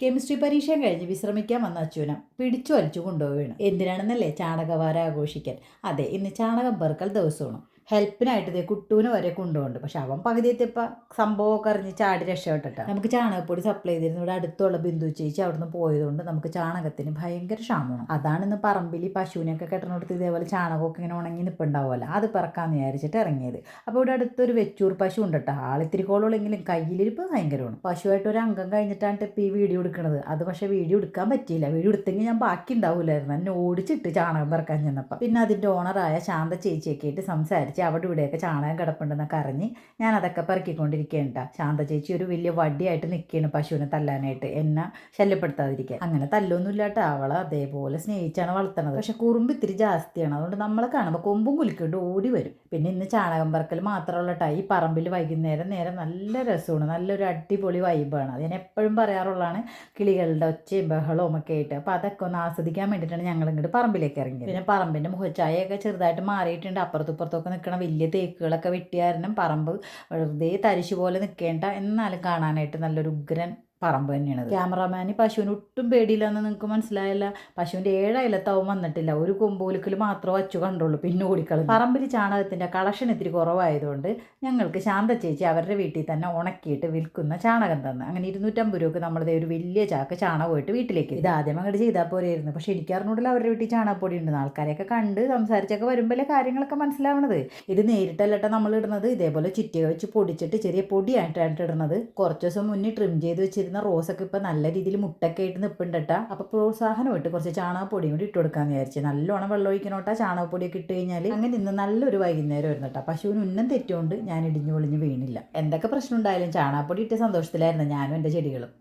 Chemistry പരീക്ഷയും കഴിഞ്ഞ് വിശ്രമിക്കാൻ വന്ന അച്യുനം പിടിച്ചു വലിച്ചു കൊണ്ടുപോവുകയാണ്. എന്തിനാണെന്നല്ലേ? ചാണകവാരം ആഘോഷിക്കാൻ. അതെ, ഇന്ന് ചാണകം പെറുക്കൽ ദിവസമാണ്. ഹെൽപ്പിനായിട്ട് ഇതേ കുട്ടൂനെ വരെ കൊണ്ടുപോകുന്നുണ്ട്. പക്ഷെ അവൻ പകുതി എത്തിയപ്പോൾ സംഭവമൊക്കെ അറിഞ്ഞ് ചാടി രക്ഷപ്പെട്ടിട്ടാണ്. നമുക്ക് ചാണകപ്പൊടി സപ്ലൈ ചെയ്തിരുന്നു. ഇവിടെ അടുത്തുള്ള ബിന്ദു ചേച്ചി അവിടുന്ന് പോയതുകൊണ്ട് നമുക്ക് ചാണകത്തിന് ഭയങ്കര ക്ഷാമമാണ്. അതാണ് ഇന്ന് പറമ്പിൽ പശുവിനൊക്കെ കെട്ടണോടത്ത് ഇതേപോലെ ചാണകമൊക്കെ ഇങ്ങനെ ഉണങ്ങി നിൽപ്പുണ്ടാവുമല്ലോ, അത് പറക്കാമെന്ന് വിചാരിച്ചിട്ട് ഇറങ്ങിയത്. അപ്പോൾ ഇവിടെ അടുത്തൊരു വെച്ചൂർ പശു ഉണ്ട് കേട്ടോ. ആളിത്തിരി കോളുള്ളെങ്കിലും കയ്യിലിരിപ്പ് ഭയങ്കരമാണ്. പശുവായിട്ട് ഒരു അംഗം കഴിഞ്ഞിട്ടാണ് ഇപ്പോൾ ഈ വീഡിയോ എടുക്കുന്നത്. അത് പക്ഷേ വീഡിയോ എടുക്കാൻ പറ്റിയില്ല. വീഡിയോ എടുത്തെങ്കിൽ ഞാൻ ബാക്കി ഉണ്ടാവില്ലായിരുന്നു. എന്നെ ഓടിച്ചിട്ട് ചാണകം പറക്കാൻ ചെന്നപ്പോൾ. പിന്നെ അതിൻ്റെ ഓണറായ ശാന്ത ചേച്ചിയൊക്കെ ആയിട്ട് സംസാരിച്ച് അവിടെ ഇവിടെയൊക്കെ ചാണകം കിടപ്പുണ്ടെന്നൊക്കെ അറിഞ്ഞ് ഞാൻ അതൊക്കെ പെറുക്കിക്കൊണ്ടിരിക്കുകയാണ്. ശാന്ത ചേച്ചി ഒരു വലിയ വടിയായിട്ട് നിൽക്കുകയാണ് പശുവിനെ തല്ലാനായിട്ട്, എന്നെ ശല്യപ്പെടുത്താതിരിക്കാൻ. അങ്ങനെ തല്ലൊന്നുമില്ല കേട്ടോ. അവളെ അതേപോലെ സ്നേഹിച്ചാണ് വളർത്തുന്നത്. പക്ഷെ കുറുമ്പ് ഇത്തിരി ജാസ്തിയാണ്. അതുകൊണ്ട് നമ്മളെ കാണുമ്പോൾ കൊമ്പും കുലിക്കൊണ്ട് ഓടി വരും. പിന്നെ ഇന്ന് ചാണകം പറക്കൽ മാത്രമുള്ള കേട്ടോ. ഈ പറമ്പിൽ വൈകുന്നേരം നേരം നല്ല രസമാണ്, നല്ലൊരു അടിപൊളി വൈബാണ്. അത് ഞാൻ എപ്പോഴും പറയാറുള്ളതാണ്, കിളികളുടെ ഒച്ചയും ബഹളവും ഒക്കെ ആയിട്ട്. അപ്പോൾ അതൊക്കെ ഒന്ന് ആസ്വദിക്കാൻ വേണ്ടിയിട്ടാണ് ഞങ്ങൾ ഇങ്ങോട്ട് പറമ്പിലേക്ക് ഇറങ്ങിയത്. പിന്നെ പറമ്പിൻ്റെ മുഖച്ചായയൊക്കെ ചെറുതായിട്ട് മാറിയിട്ടുണ്ട്. അപ്പുറത്തുപ്പുറത്തൊക്കെ നിൽക്കണ വലിയ തേക്കുകളൊക്കെ വെട്ടിയ കാരണം പറമ്പ് വെറുതെ തരിശു പോലെ നിൽക്കേണ്ട, എന്നാലും കാണാനായിട്ട് നല്ലൊരു ഉഗ്രൻ പറമ്പ് തന്നെയാണ്. ക്യാമറാമാന് പശുവിന് ഒട്ടും പേടിയില്ലെന്ന് നിങ്ങൾക്ക് മനസ്സിലായല്ല. പശുവിൻ്റെ 7 അയലത്താവും വന്നിട്ടില്ല. ഒരു കൊമ്പോലിക്കൽ മാത്രമേ അച്ചു കണ്ടുള്ളൂ, പിന്നെ ഓടിക്കളഞ്ഞു. പറമ്പിൽ ചാണകത്തിൻ്റെ കളക്ഷൻ ഇത്തിരി കുറവായതുകൊണ്ട് ഞങ്ങൾക്ക് ശാന്ത ചേച്ചി അവരുടെ വീട്ടിൽ തന്നെ ഉണക്കിയിട്ട് വിൽക്കുന്ന ചാണകം തന്നു. അങ്ങനെ 250 രൂപക്ക് നമ്മളിതേ ഒരു വലിയ ചാക്ക് ചാണകമായിട്ട് വീട്ടിലേക്ക്. ഇത് ആദ്യം അങ്ങോട്ട് ചെയ്താൽ പോലെയായിരുന്നു. പക്ഷെ എനിക്കറിഞ്ഞൂടില്ല അവരുടെ വീട്ടിൽ ചാണകപ്പൊടി ഉണ്ട്. ആൾക്കാരെയൊക്കെ കണ്ട് സംസാരിച്ചൊക്കെ വരുമ്പോഴേ കാര്യങ്ങളൊക്കെ മനസ്സിലാവണത്. ഇത് നേരിട്ടല്ലട്ടോ നമ്മൾ ഇടുന്നത്. ഇതേപോലെ ചുറ്റിക വെച്ച് പൊടിച്ചിട്ട് ചെറിയ പൊടിയായിട്ടാണ് ഇടുന്നത്. കുറച്ച് ദിവസം മുന്നേ ട്രിം ചെയ്ത് വെച്ചിരുന്ന റോസൊക്കെ ഇപ്പം നല്ല രീതിയിൽ മുട്ടൊക്കെ ആയിട്ട് നിൽപ്പുണ്ടട്ടാ. അപ്പോൾ പ്രോത്സാഹനമായിട്ട് കുറച്ച് ചാണകപ്പൊടിയും കൂടി ഇട്ട് കൊടുക്കാമെന്ന് വിചാരിച്ചു. നല്ലോണം വെള്ളം ഒഴിക്കണോട്ടാ. ചാണകപ്പൊടിയൊക്കെ ഇട്ട് കഴിഞ്ഞാൽ അങ്ങനെ ഇന്ന് നല്ലൊരു വൈകുന്നേരം വരുന്നു കേട്ടോ. പശുവിന് ഉന്നം തെറ്റുകൊണ്ട് ഞാൻ ഇടിഞ്ഞു പൊളിഞ്ഞ് വീണില്ല. എന്തൊക്കെ പ്രശ്നം ഉണ്ടായാലും ചാണകപ്പൊടി ഇട്ട സന്തോഷത്തിലായിരുന്നു ഞാനും എൻ്റെ ചെടികളും.